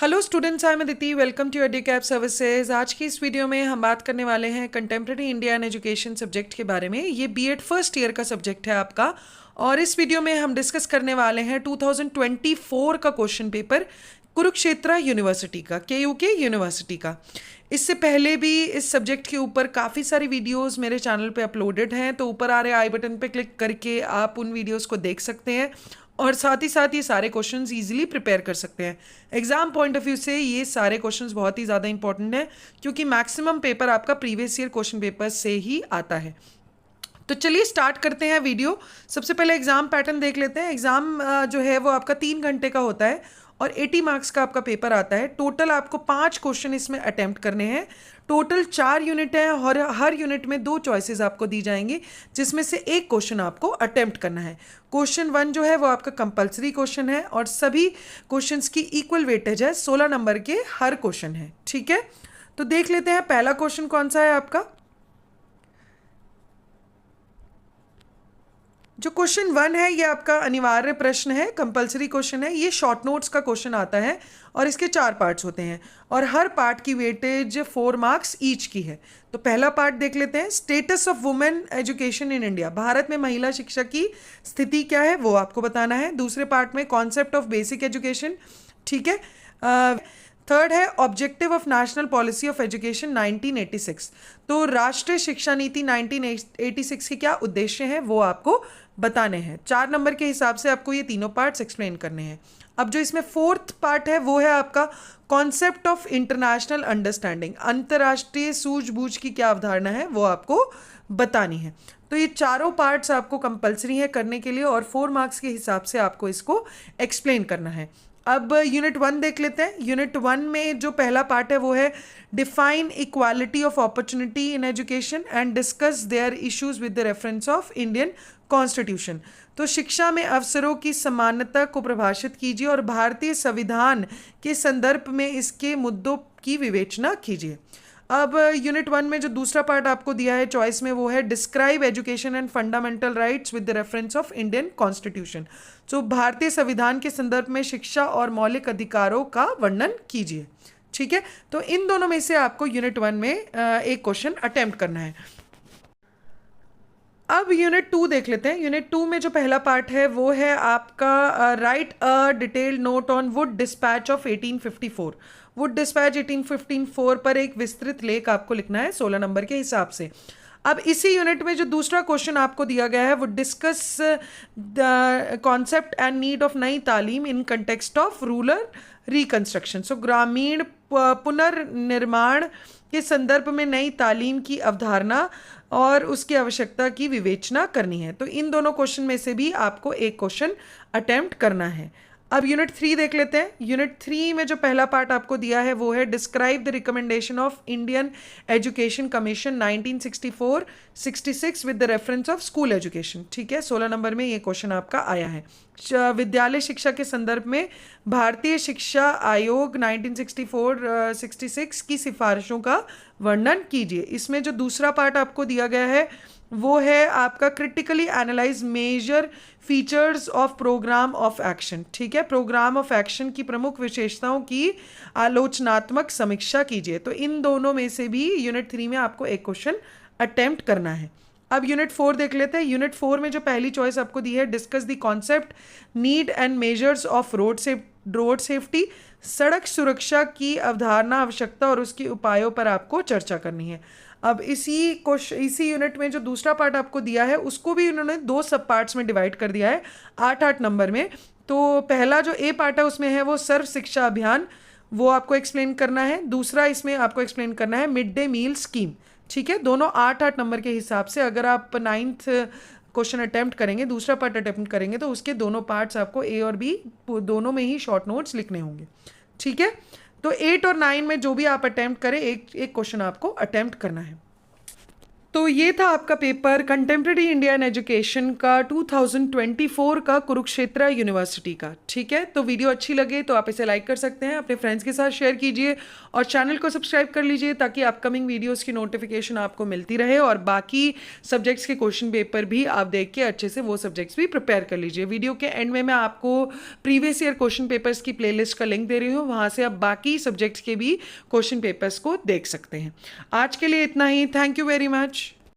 Hello students, I am Aditi. Welcome to Educap services. आज की इस वीडियो में हम बात करने वाले हैं कंटेम्प्रेरी इंडियन एजुकेशन सब्जेक्ट के बारे में। ये बीएड फर्स्ट ईयर का सब्जेक्ट है आपका, और इस वीडियो में हम डिस्कस करने वाले हैं 2024 का क्वेश्चन पेपर कुरुक्षेत्र यूनिवर्सिटी का, केयूके यूनिवर्सिटी का। इससे पहले भी इस सब्जेक्ट के ऊपर काफ़ी सारी वीडियोस मेरे चैनल पे अपलोडेड हैं, तो ऊपर आ रहे आई बटन पे क्लिक करके आप उन वीडियोस को देख सकते हैं और साथ ही साथ ये सारे क्वेश्चंस इजीली प्रिपेयर कर सकते हैं। एग्जाम पॉइंट ऑफ व्यू से ये सारे क्वेश्चंस बहुत ही ज़्यादा इंपॉर्टेंट हैं, क्योंकि मैक्सिमम पेपर आपका प्रीवियस ईयर क्वेश्चन पेपर से ही आता है। तो चलिए स्टार्ट करते हैं वीडियो। सबसे पहले एग्जाम पैटर्न देख लेते हैं। एग्जाम जो है वो आपका 3 घंटे का होता है और 80 मार्क्स का आपका पेपर आता है। टोटल आपको 5 क्वेश्चन इसमें अटेम्प्ट करने हैं। टोटल 4 यूनिट है और हर यूनिट में 2 चॉइसेस आपको दी जाएंगी, जिसमें से एक क्वेश्चन आपको अटेम्प्ट करना है। क्वेश्चन 1 जो है वो आपका कंपलसरी क्वेश्चन है और सभी क्वेश्चंस की इक्वल वेटेज है। 16 नंबर के हर क्वेश्चन है। ठीक है, तो देख लेते हैं पहला क्वेश्चन कौन सा है आपका। जो क्वेश्चन 1 है ये आपका अनिवार्य प्रश्न है, कंपलसरी क्वेश्चन है। ये शॉर्ट नोट्स का क्वेश्चन आता है और इसके 4 पार्ट्स होते हैं और हर पार्ट की वेटेज 4 मार्क्स ईच की है। तो पहला पार्ट देख लेते हैं। Status of women education in India, Bharat में महिला शिक्षा की स्थिति क्या है वो आपको बताना है। दूसरे पार्ट में कॉन्सेप्ट ऑफ बेसिक एजुकेशन, ठीक है। थर्ड है objective of national policy of education 1986, तो राष्ट्रीय शिक्षा नीति 1986 के क्या उद्देश्य हैं वो आपको बताने हैं। 4 नंबर के हिसाब से आपको ये तीनों पार्ट्स एक्सप्लेन करने हैं। अब जो इसमें 4th पार्ट है वो है आपका कॉन्सेप्ट ऑफ इंटरनेशनल अंडरस्टैंडिंग, अंतर्राष्ट्रीय सूझबूझ की क्या अवधारणा है वो आपको बतानी है। तो ये चारों पार्ट्स आपको कंपलसरी है करने के लिए और 4 मार्क्स के हिसाब से आपको इसको एक्सप्लेन करना है। अब यूनिट 1 देख लेते हैं। यूनिट 1 में जो पहला पार्ट है वो है define equality of opportunity in education and discuss their issues with the reference of Indian constitution. तो शिक्षा में अवसरों की समानता को परिभाषित कीजिए और भारतीय संविधान के संदर्भ में इसके मुद्दों की विवेचना कीजिए। अब यूनिट 1 में जो दूसरा पार्ट आपको दिया है चॉइस में वो है describe education and fundamental rights with the reference of Indian constitution. तो भारतीय संविधान के संदर्भ में शिक्षा और मौलिक अधिकारों का वर्णन कीजिए। ठीक है, तो इन दोनों में से आपको यूनिट 1 में एक क्वेश्चन अटेम्प्ट करना है। अब यूनिट 2 देख लेते हैं। यूनिट 2 में जो पहला पार्ट है वो है आपका right a detailed note on Wood dispatch of 1854। Wood dispatch 1854 पर एक विस्तृत लेख आपको लिखना है 16 नंबर के हिसाब से। अब इसी यूनिट में जो दूसरा क्वेश्चन आपको दिया गया है वो discuss the concept and need of Nai Talim in context of rural reconstruction. So ग्रामीण पुनर्निर्माण के संदर्भ में नई तालीम की अवधारणा और उसकी आवश्यकता की विवेचना करनी है। तो इन दोनों क्वेश्चन में से भी आपको एक क्वेश्चन अटेम्प्ट करना है। अब यूनिट 3 देख लेते हैं। यूनिट 3 में जो पहला पार्ट आपको दिया है वो है describe the recommendation of Indian education commission 1964-66 with the reference of school education. ठीक है, 16 नंबर में ये क्वेश्चन आपका आया है। विद्यालय शिक्षा के संदर्भ में भारतीय शिक्षा आयोग 1964-66 की सिफारिशों का वर्णन कीजिए। इसमें जो दूसरा पार्ट आपको दिया गया है वो है आपका critically analyse major features of programme of action. ठीक है, प्रोग्राम ऑफ एक्शन की प्रमुख विशेषताओं की आलोचनात्मक समीक्षा कीजिए। तो इन दोनों में से भी यूनिट 3 में आपको एक क्वेश्चन अटेम्प्ट करना है। अब यूनिट 4 देख लेते हैं। यूनिट 4 में जो पहली चॉइस आपको दी है discuss the concept need and measures of road safety, सड़क सुरक्षा की अवधारणा, आवश्यकता और उसके उपायों पर आपको चर्चा करनी है। अब इसी यूनिट में जो दूसरा पार्ट आपको दिया है उसको भी उन्होंने 2 सब पार्ट्स में डिवाइड कर दिया है 8-8 नंबर में। तो पहला जो ए पार्ट है उसमें है वो सर्व शिक्षा अभियान, वो आपको एक्सप्लेन करना है। दूसरा इसमें आपको एक्सप्लेन करना है मिड डे मील स्कीम। ठीक है, दोनों 8-8 नंबर के हिसाब से अगर आप 9th क्वेश्चन अटेम्प्ट करेंगे, दूसरा पार्ट अटेम्प्ट करेंगे तो उसके दोनों पार्ट्स आपको ए और बी दोनों में ही शॉर्ट नोट्स लिखने होंगे। ठीक है, तो 8 और 9 में जो भी आप अटेम्प्ट करें एक क्वेश्चन आपको अटेम्प्ट करना है। तो ये था आपका paper contemporary India in education का 2024 का कुरुक्षेत्र यूनिवर्सिटी का। ठीक है, तो वीडियो अच्छी लगे तो आप इसे लाइक कर सकते हैं, अपने फ्रेंड्स के साथ शेयर कीजिए और चैनल को सब्सक्राइब कर लीजिए ताकि अपकमिंग वीडियोस की नोटिफिकेशन आपको मिलती रहे, और बाकी सब्जेक्ट्स के क्वेश्चन पेपर भी आप देख के अच्छे से वो सब्जेक्ट्स भी प्रिपेयर कर लीजिए। वीडियो के एंड में मैं आपको प्रीवियस ईयर क्वेश्चन पेपर्स की प्लेलिस्ट का लिंक दे रही हूँ, वहाँ से आप बाकी सब्जेक्ट्स के भी क्वेश्चन पेपर्स को देख सकते हैं। आज के लिए इतना ही। Thank you very much.